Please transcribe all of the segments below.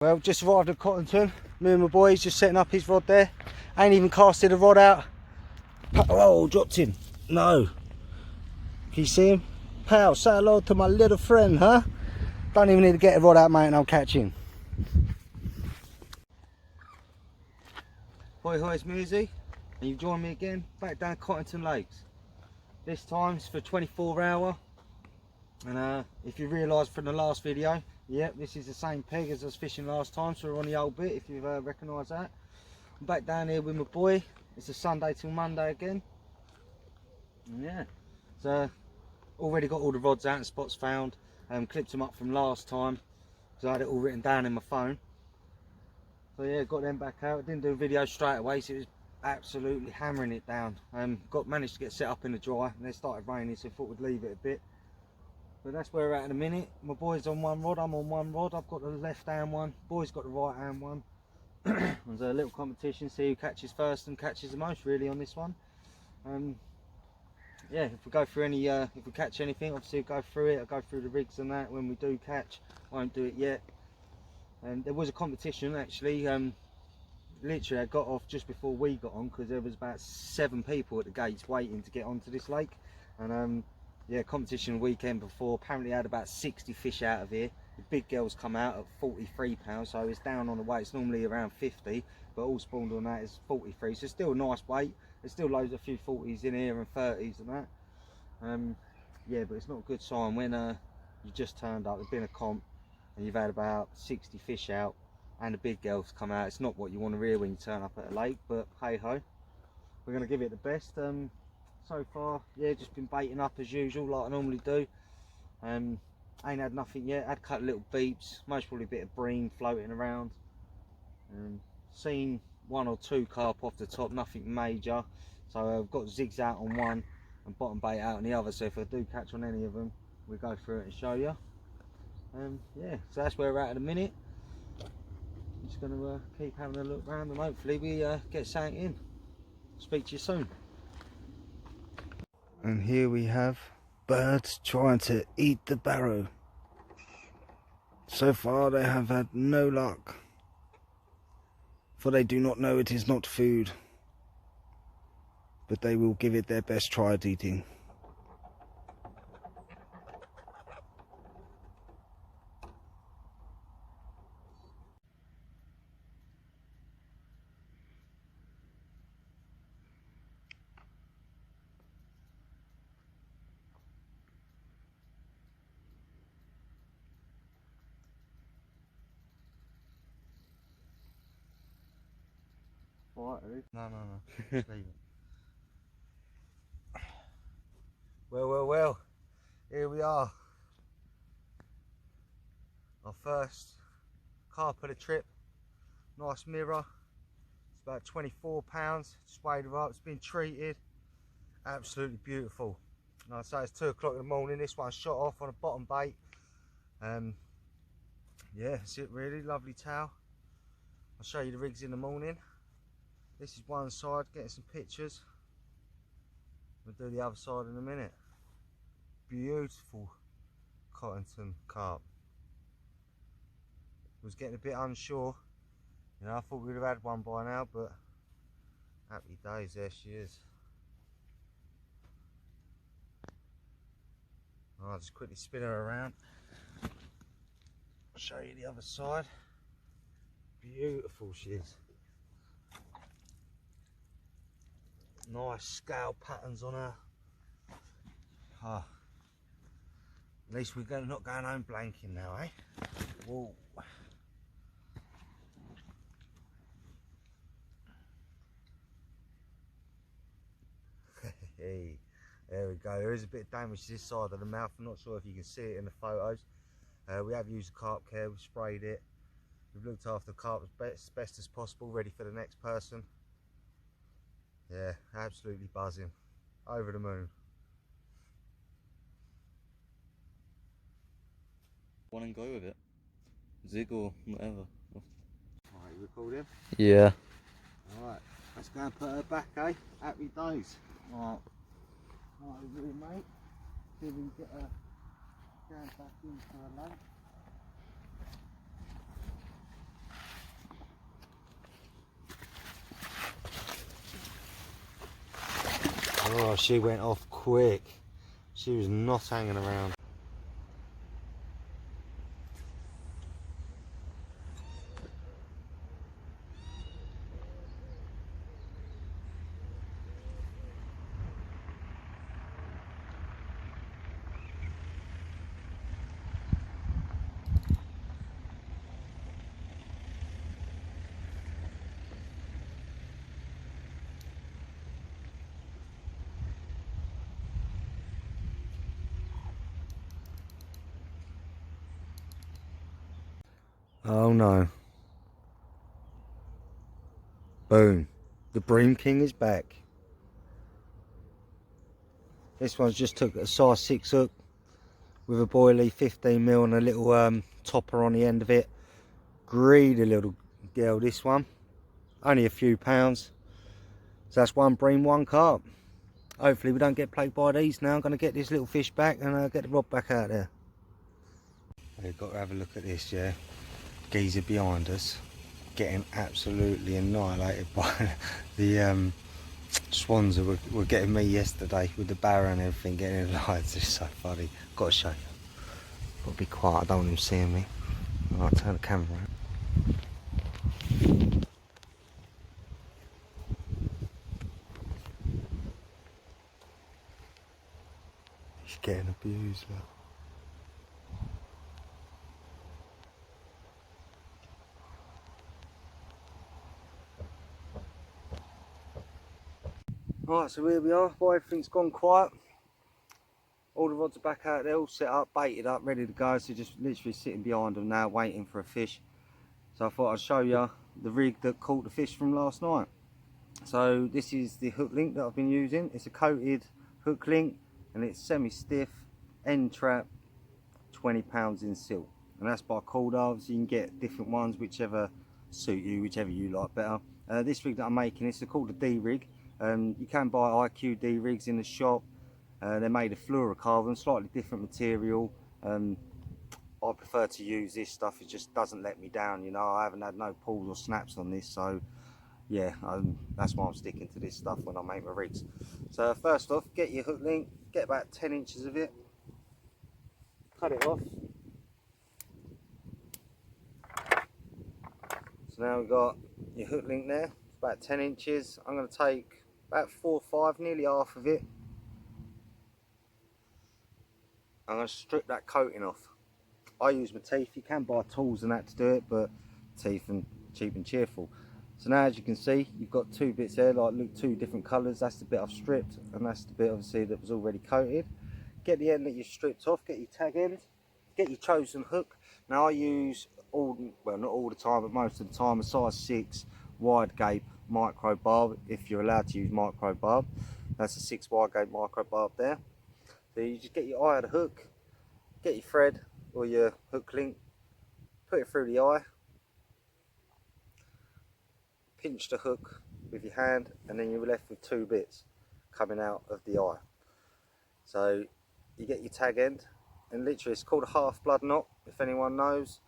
Well, just arrived at Cottington. Me and my boys just setting up his rod there. Ain't even casted the rod out. Oh, dropped him. No. Can you see him? Pal, say hello to my little friend, huh? Don't even need to get the rod out, mate, and I'll catch him. Hoi hoi, it's Muzi, and you've joined me again back down Cottington Lakes. This time it's for 24 hour. And if you realise from the last video, yep, this is the same peg as I was fishing last time, so we're on the old bit, if you've recognised that. I'm back down here with my boy. It's a Sunday till Monday again. And yeah, so already got all the rods out and spots found. Clipped them up from last time, because I had it all written down in my phone. So yeah, got them back out. Didn't do a video straight away, so it was absolutely hammering it down. Managed to get set up in the dry, and it started raining, so I thought we'd leave it a bit. But that's where we're at in a minute. My boy's on one rod, I'm on one rod. I've got the left hand one, boy's got the right hand one. There's a little competition, see who catches first and catches the most really on this one. Yeah, if we go through any, if we catch anything, obviously we'll go through it. I'll go through the rigs and that when we do catch. Won't do it yet. And there was a competition actually. Literally I got off just before we got on, because there was about 7 people at the gates waiting to get onto this lake. And yeah, competition weekend before, apparently had about 60 fish out of here. The big girls come out at 43 pounds, so it's down on the weight. It's normally around 50, but all spawned on that is 43, so it's still a nice weight. There's still loads of few 40s in here and 30s and that. Yeah, but it's not a good sign when you just turned up, there's been a comp and you've had about 60 fish out and the big girls come out. It's not what you want to hear when you turn up at a lake, but hey ho, we're going to give it the best. So far, yeah, just been baiting up as usual like I normally do. Ain't had nothing yet. Had a couple little beeps, most probably a bit of bream floating around. Seen 1 or 2 carp off the top, nothing major. So I've got zigs out on one and bottom bait out on the other, so if I do catch on any of them, we'll go through it and show you. Yeah, so that's where we're at a minute. I'm just going to keep having a look around and hopefully we get something in. Speak to you soon. And here we have birds trying to eat the barrow. So far they have had no luck, for they do not know it is not food, but they will give it their best try at eating. Alright, no, just leave it. Well, here we are. Our first carp of the trip. Nice mirror. It's about 24 pounds. Just weighed her up. It's been treated. Absolutely beautiful. Like I say, it's 2 o'clock in the morning. This one's shot off on a bottom bait. Yeah, that's it really. Lovely towel. I'll show you the rigs in the morning. This is one side, getting some pictures. We'll do the other side in a minute. Beautiful Cottington carp. Was getting a bit unsure. You know, I thought we'd have had one by now, but happy days, there she is. I'll just quickly spin her around. I'll show you the other side. Beautiful she is. Nice scale patterns on her. At least we're not going home blanking now, eh? Whoa. Hey, there we go. There is a bit of damage to this side of the mouth. I'm not sure if you can see it in the photos. We have used the carp care, we've sprayed it. We've looked after the carp as best as possible, ready for the next person. Yeah, absolutely buzzing. Over the moon. One and go with it. Zig or whatever. Alright, you record him? Yeah. Alright, let's go and put her back, eh? Happy days. Alright. Alright, really, mate. See if we can get her going back into her lane. Oh, she went off quick. She was not hanging around. Oh no. Boom. The Bream King is back. This one's just took a size 6 hook with a boilie, 15mm and a little topper on the end of it. Greedy little girl, this one. Only a few pounds. So that's one bream, one carp. Hopefully we don't get plagued by these now. I'm going to get this little fish back and get the rod back out there. We've got to have a look at this, yeah. Geezer behind us getting absolutely annihilated by the swans that were getting me yesterday with the barra and everything, getting in the lines. It's so funny. Got to show you. Got to be quiet, I don't want him seeing me. I'll turn the camera around. He's getting abused, look. Right, so here we are. Boy, everything's gone quiet. All the rods are back out there, all set up, baited up, ready to go. So just literally sitting behind them now, waiting for a fish. So I thought I'd show you the rig that caught the fish from last night. So this is the hook link that I've been using. It's a coated hook link and it's semi-stiff, end trap, 20 pounds in silk. And that's by Calder. So you can get different ones, whichever suit you, whichever you like better. This rig that I'm making, it's called a D rig. You can buy IQD rigs in the shop. They're made of fluorocarbon, slightly different material. I prefer to use this stuff. It just doesn't let me down, you know. I haven't had no pulls or snaps on this, so yeah, that's why I'm sticking to this stuff when I make my rigs. So first off, get your hook link, get about 10 inches of it, cut it off. So now we've got your hook link there, it's about 10 inches. I'm going to take about 4 or 5, nearly half of it. I'm going to strip that coating off. I use my teeth. You can buy tools and that to do it, but teeth and cheap and cheerful. So now, as you can see, you've got 2 bits there, like look, 2 different colours. That's the bit I've stripped, and that's the bit obviously that was already coated. Get the end that you stripped off, get your tag end, get your chosen hook. Now I use well, not all the time, but most of the time, a size 6 wide gape micro barb, if you're allowed to use micro barb. That's a 6 wide gape micro barb there. So you just get your eye of the hook, get your thread or your hook link, put it through the eye, pinch the hook with your hand, and then you're left with 2 bits coming out of the eye. So you get your tag end, and literally it's called a half blood knot, if anyone knows.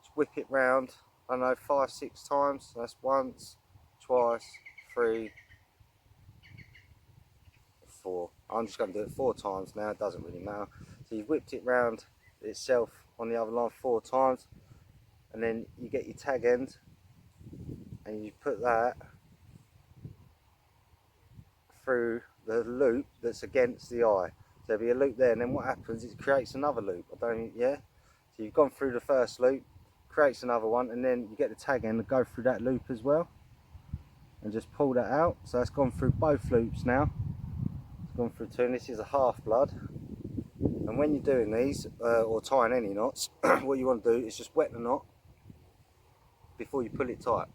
Just whip it round, I don't know, 5, 6 times. So that's once, twice, 3, 4. I'm just going to do it 4 times now, it doesn't really matter. So you've whipped it round itself on the other line 4 times, and then you get your tag end and you put that through the loop that's against the eye. So there'll be a loop there, and then what happens is it creates another loop. So you've gone through the first loop, creates another one, and then you get the tag end and go through that loop as well, and just pull that out. So that's gone through both loops now. It's gone through 2, and this is a half blood. And when you're doing these, or tying any knots, what you want to do is just wet the knot before you pull it tight.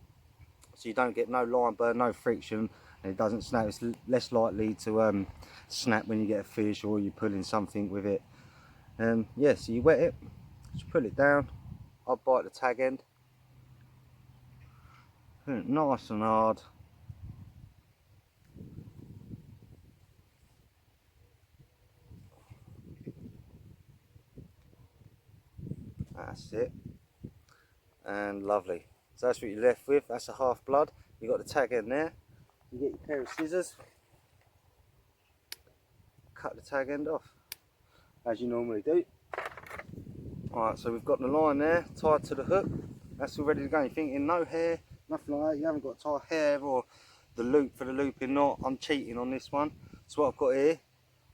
So you don't get no line burn, no friction, and it doesn't snap. It's less likely to snap when you get a fish or you're pulling something with it. Yeah, so you wet it, just pull it down. I'll bite the tag end. Put it nice and hard. That's it. And lovely. So that's what you're left with. That's a half blood. You've got the tag end there. You get your pair of scissors. cut the tag end off, as you normally do. Alright, so we've got the line there tied to the hook. That's all ready to go. You're thinking no hair, nothing like that. You haven't got to tie hair or the loop for the looping knot. I'm cheating on this one. So what I've got here,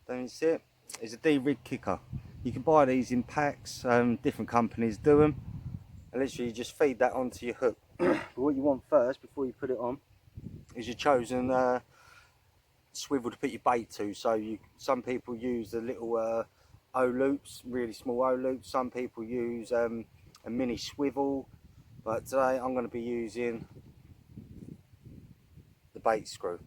don't you see it? Is a D-rig kicker. You can buy these in packs. Different companies do them. And literally you just feed that onto your hook. But what you want first, before you put it on, is your chosen swivel to put your bait to. So some people use the little O-loops, really small O-loops. Some people use a mini swivel. But today I'm going to be using the bait screw.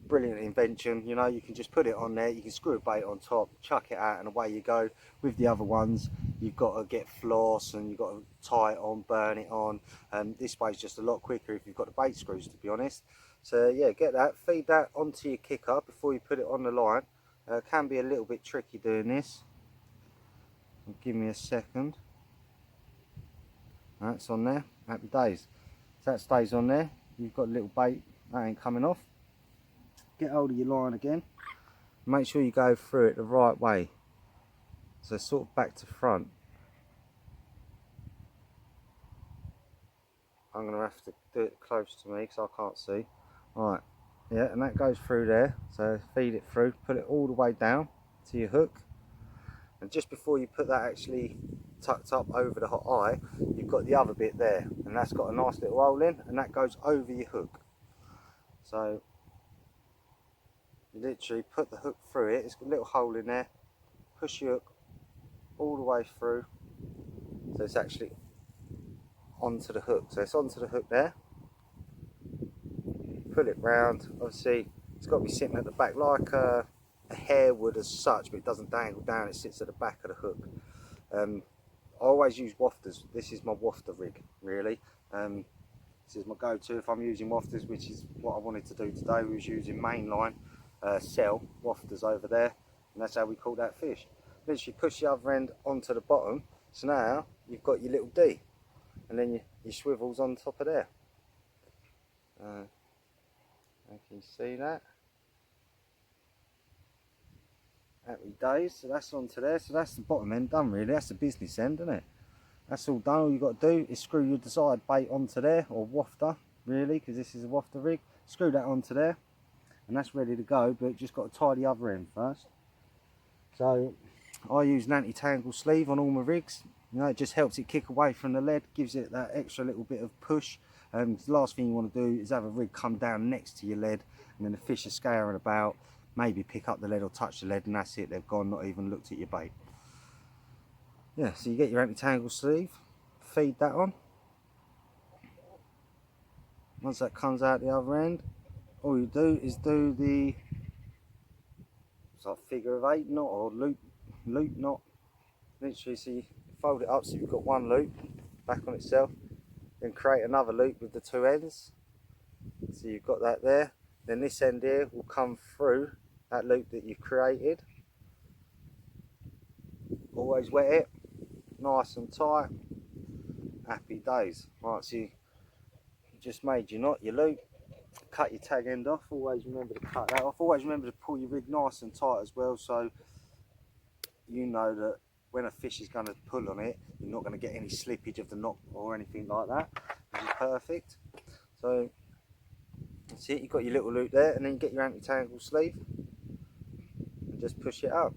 Brilliant invention, you know, you can just put it on there, you can screw a bait on top, chuck it out and away you go. With the other ones you've got to get floss and you've got to tie it on, burn it on, and this way's just a lot quicker if you've got the bait screws, to be honest. So yeah, get that, feed that onto your kicker before you put it on the line. Can be a little bit tricky doing this. Give me a second. That's on there, happy days. So that stays on there, you've got a little bait, that ain't coming off. Get hold of your line again, make sure you go through it the right way, so sort of back to front. I'm going to have to do it close to me because I can't see. Alright, yeah, and that goes through there, so feed it through, put it all the way down to your hook, and just before you put that actually tucked up over the hot eye, you've got the other bit there, and that's got a nice little hole in, and that goes over your hook. So you literally put the hook through it, it's got a little hole in there, push your hook all the way through, so it's actually onto the hook. So it's onto the hook there, pull it round, obviously it's got to be sitting at the back like a hair would as such, but it doesn't dangle down, it sits at the back of the hook. I always use wafters, this is my wafter rig really. This is my go-to if I'm using wafters, which is what I wanted to do today. We was using mainline cell wafters over there, and that's how we caught that fish. Literally push the other end onto the bottom, so now you've got your little D, and then your swivels on top of there. Can you see that? Happy days. So that's onto there, so that's the bottom end done really, that's the business end, isn't it? That's all done. All you've got to do is screw your desired bait onto there, or wafter really, because this is a wafter rig. Screw that onto there and that's ready to go, but just got to tie the other end first. So I use an anti-tangle sleeve on all my rigs. You know, it just helps it kick away from the lead, gives it that extra little bit of push. The last thing you want to do is have a rig come down next to your lead, and then the fish are scaring about, maybe pick up the lead or touch the lead, and that's it, they've gone, not even looked at your bait. Yeah, so you get your anti-tangle sleeve, feed that on. Once that comes out the other end, all you do is do the figure of 8 knot or loop knot. Literally, so you fold it up so you've got one loop back on itself, then create another loop with the two ends. So you've got that there. Then this end here will come through that loop that you've created. Always wet it, nice and tight. Happy days. Right, so you just made your knot, your loop, cut your tag end off. Always remember to cut that off. Always remember to pull your rig nice and tight as well, so you know that when a fish is going to pull on it, you're not going to get any slippage of the knot or anything like that, which is perfect. So that's it, you've got your little loop there, and then you get your anti-tangle sleeve and just push it up.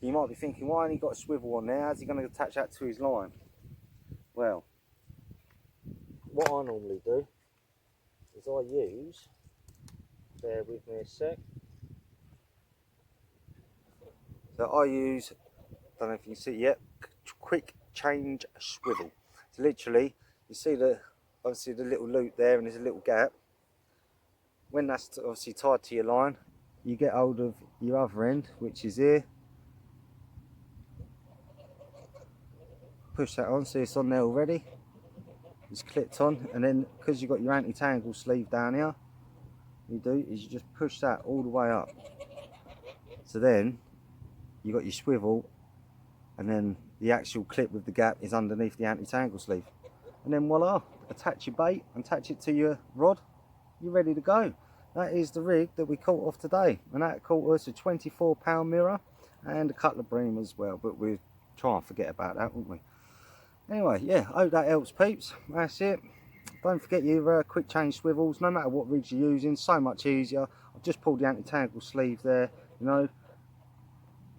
You might be thinking, why ain't he got a swivel on there? How's he going to attach that to his line? Well, what I normally do is I use, bear with me a sec, so I use, don't know if you can see yet, quick change swivel. So literally, you see obviously the little loop there, and there's a little gap. When that's obviously tied to your line, you get hold of your other end, which is here. Push that on, so it's on there already. It's clipped on, and then because you've got your anti-tangle sleeve down here, what you do is you just push that all the way up. So then you've got your swivel, and then the actual clip with the gap is underneath the anti-tangle sleeve. And then voila, attach your bait and attach it to your rod, you're ready to go. that is the rig that we caught off today, and that caught us a 24-pound mirror and a couple of bream as well, but we'll try and forget about that, won't we? Anyway, yeah, hope that helps, peeps. That's it. Don't forget your quick change swivels, no matter what rigs you're using, so much easier. I've just pulled the anti-tangle sleeve there, you know,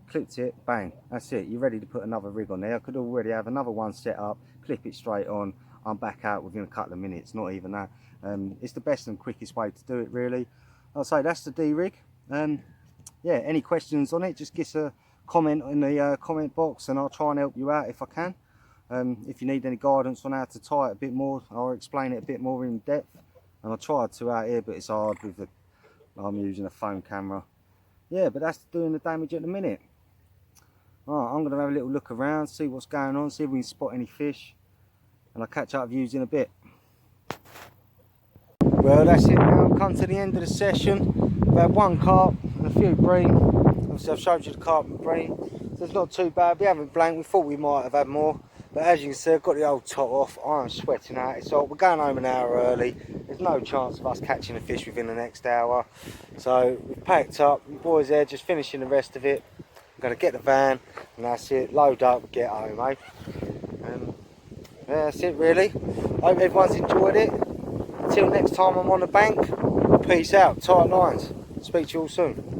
clipped it, bang, that's it. You're ready to put another rig on there. I could already have another one set up, clip it straight on, I'm back out within a couple of minutes, not even that. It's the best and quickest way to do it, really. I'll say that's the D-rig. Yeah, any questions on it, just give us a comment in the comment box and I'll try and help you out if I can. If you need any guidance on how to tie it a bit more, I'll explain it a bit more in depth. And I tried to out here, but it's hard with the, I'm using a phone camera. Yeah, but that's doing the damage at the minute. Alright, I'm going to have a little look around, see what's going on, see if we can spot any fish. And I'll catch up with you in a bit. Well, that's it now. I've come to the end of the session. We've had one carp and a few bream. Obviously I've showed you the carp and bream, so it's not too bad. We haven't blanked, we thought we might have had more, but as you can see I've got the old top off. I'm sweating out, it's hot. We're going home an hour early. There's no chance of us catching a fish within the next hour, so we've packed up. The boys there just finishing the rest of it. I'm going to get the van and that's it, load up, get home, eh? Yeah, that's it really. Hope everyone's enjoyed it. Until next time I'm on the bank, peace out, tight lines. Speak to you all soon.